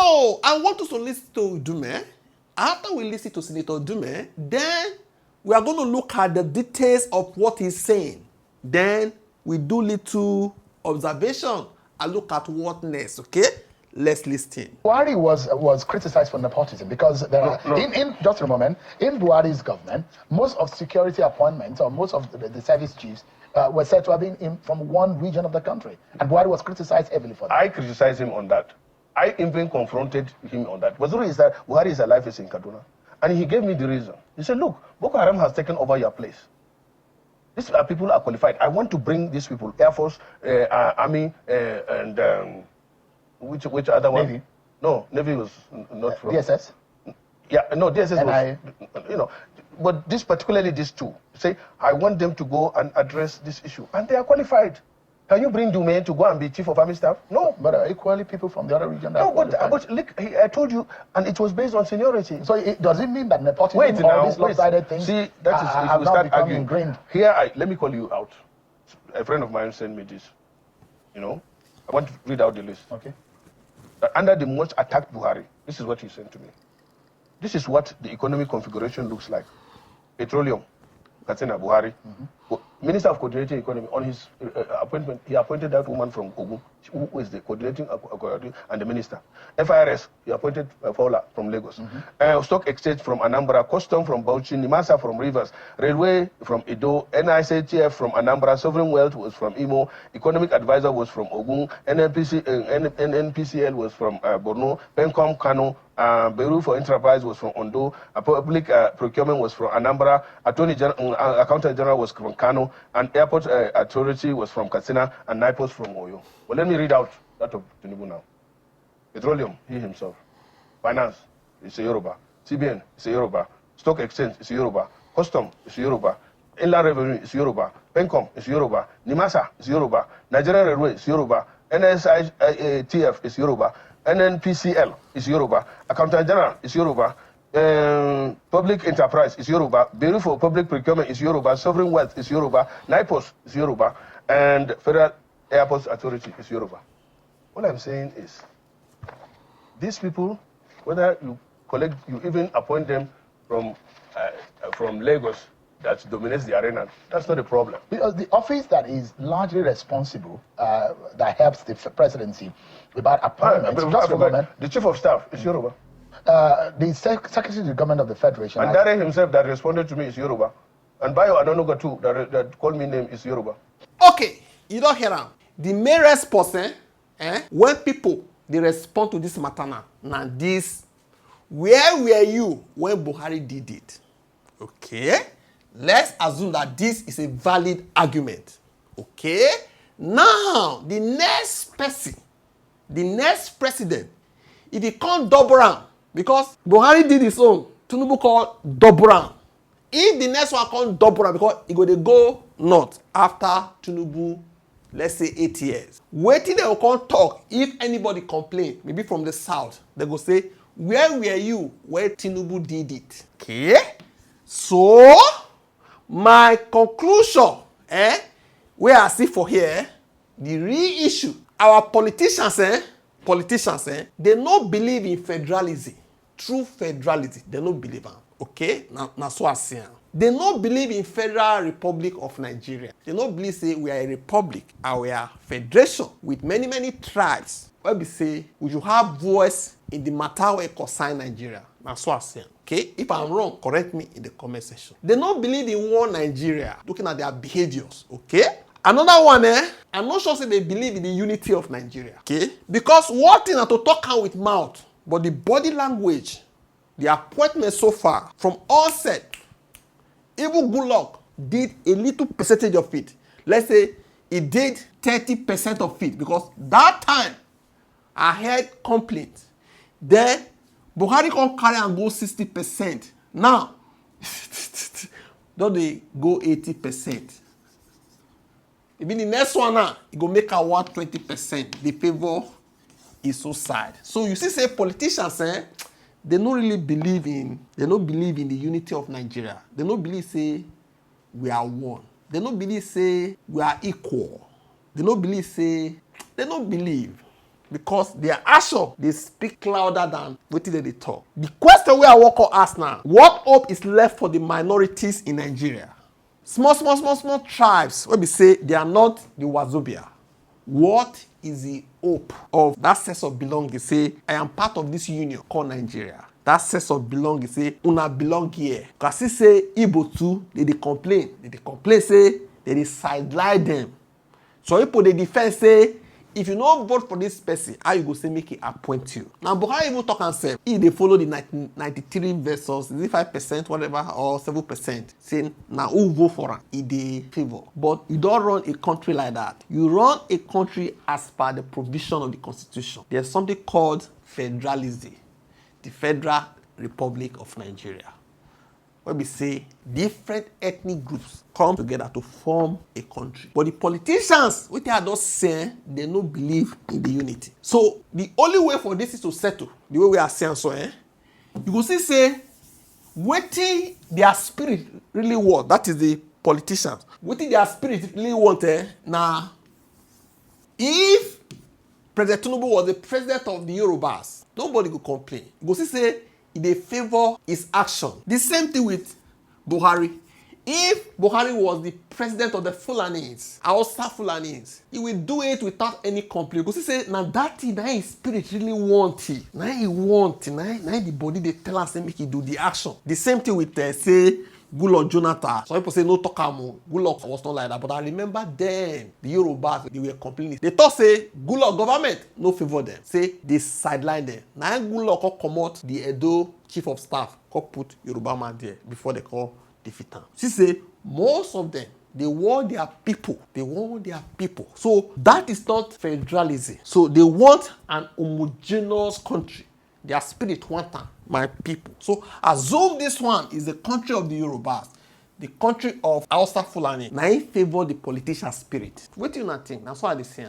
Hello, I want us to listen to Ndume. After we listen to Senator Ndume, then we are going to look at the details of what he's saying. Then we do little observation and look at what next, okay? Let's listen. Buhari was criticized for nepotism because in just a moment, in Buhari's government, most of security appointments or most of the service chiefs were said to have been from one region of the country. And Buhari was criticized heavily for that. I criticized him on that. I even confronted him on that. But the reason is that Buhari's life is in Kaduna. And he gave me the reason. He said, look, Boko Haram has taken over your place. These people are qualified. I want to bring these people, Air Force, Army, and which other one? Navy. No, Navy was not from... DSS? Yeah, no, DSS was... But particularly these two. Say, I want them to go and address this issue. And they are qualified. Can you bring Ndume to go and be chief of army staff? No. But equally people from the other region... No, but look, I told you, and it was based on seniority. So does it mean that nepotism, all these lopsided things, see, that is, have if you now start become arguing, ingrained? Here, let me call you out. A friend of mine sent me this. I want to read out the list. Okay. Under the most attacked Buhari, this is what he sent to me. This is what the economic configuration looks like. Petroleum, Katsina Buhari. Minister of Coordinating Economy, on his appointment, he appointed that woman from Ogun, who is the coordinating and the minister. FIRS, he appointed Paula from Lagos. Stock Exchange from Anambra, Custom from Bauchi, Nimasa from Rivers, Railway from Edo, NICTF from Anambra, Sovereign Wealth was from Imo, Economic Advisor was from Ogun, NNPCL was from Borno, Pencom, Kano, Bureau for Enterprise was from Ondo, Public Procurement was from Anambra, Accountant General was from Kano, and Airport Authority was from Katsina, and NIPOS from Oyo. Well, let me read out that of Tinubu now. Petroleum, he himself. Finance, is a Yoruba. CBN, is a Yoruba. Stock Exchange, is a Yoruba. Custom, is a Yoruba. Inland Revenue, is Yoruba. Pencom, is Yoruba. Nimasa, is Yoruba. Nigerian Railway, is Yoruba. NSITF, is Yoruba. NNPCL is Yoruba, Accountant General is Yoruba, Public Enterprise is Yoruba, Bureau for Public Procurement is Yoruba, Sovereign Wealth is Yoruba, NIPOS is Yoruba, and Federal Airports Authority is Yoruba. What I'm saying is, these people, whether you even appoint them from Lagos, that dominates the arena, that's not a problem. Because the office that is largely responsible, that helps the presidency about appointments, the chief of staff is Yoruba. The secretary of the government of the federation. And Dare himself that responded to me is Yoruba. And Bayo Adonoga too, that called me name is Yoruba. Okay, you don't hear him. The main response, when people, they respond to this matter now this, where were you when Buhari did it? Okay? Let's assume that this is a valid argument. Okay? Now, the next person, the next president, if he can't double round, because Buhari did his own, Tinubu called double round. If the next one can't double round, because he go north after Tinubu, let's say 8 years. Waiting they will come talk, if anybody complain, maybe from the south, they go say, where were you when Tinubu did it? Okay? So, my conclusion, where I see for here, the real issue, our politicians, they don't believe in federalism. True federalism, they don't believe in. Okay? Now so I see. They don't believe in Federal Republic of Nigeria. They don't believe say we are a republic and we are federation with many, many tribes. Where we say we should have voice in the matter where concern Nigeria. Now so I see. Okay, if I'm wrong, correct me in the comment section. They don't believe in one Nigeria, looking at their behaviors. Okay, another one, I'm not sure say they believe in the unity of Nigeria. Okay, because one thing are to talk out with mouth, but the body language, the appointment so far from onset, even Goodluck did a little percentage of it. Let's say he did 30% of it because that time I heard complaints. Then Buhari can carry and go 60%. Now, don't they go 80%? Even the next one now, it go make a 120%. The favor is so sad. So you see, say politicians, they don't really believe in, they don't believe in the unity of Nigeria. They don't believe, say, we are one. They don't believe, say, we are equal. They don't believe, say, they don't believe. because their action they speak louder than wetin they talk. The question wey I wan come ask now: what hope is left for the minorities in Nigeria? Small tribes wey be say they are not the Wazobia. What is the hope of that sense of belonging? Say I am part of this union called Nigeria. That sense of belonging, say una belong here. Cause see say Igbo too, they complain. They complain say they sideline them. So people they defend say if you no vote for this person, how you go say make it appoint you? Now Buhari even talk and say if they follow the 93 versus 5% whatever or 7%, saying now who vote for him? If they favor. But you don't run a country like that. You run a country as per the provision of the constitution. There's something called federalism, the Federal Republic of Nigeria, where we say different ethnic groups come together to form a country. But the politicians, what they are just saying, they don't believe in the unity. So the only way for this is to settle, the way we are saying so, you go see say, wetin their spirit really want, that is the politicians. Wetin their spirit really want, now, if President Tinubu was the president of the Yorubas, nobody go complain. You go see say, they favor his action. The same thing with Buhari. If Buhari was the president of the Fulanis, Hausa Fulanis, he will do it without any complaint. Because he say, now that thing, now his spirit really want it. Now he want it. Now the body, they tell us, make he do the action. The same thing with, say, Goodluck Jonathan. Some people say, no talk am. Goodluck was not like that. But I remember then, the Yorubas, they were complaining. They thought, say, Goodluck government, no favor them. Say, they sideline them. Now Goodluck come out, the Edo chief of staff, come put Yoruba man there before they call defeat him. She say, most of them, they want their people. They want their people. So that is not federalism. So they want an homogeneous country. Their spirit want my people. So assume this one is the country of the Yorubas, the country of Hausa Fulani. Now in favor the politician spirit. What do you not think? That's why they say.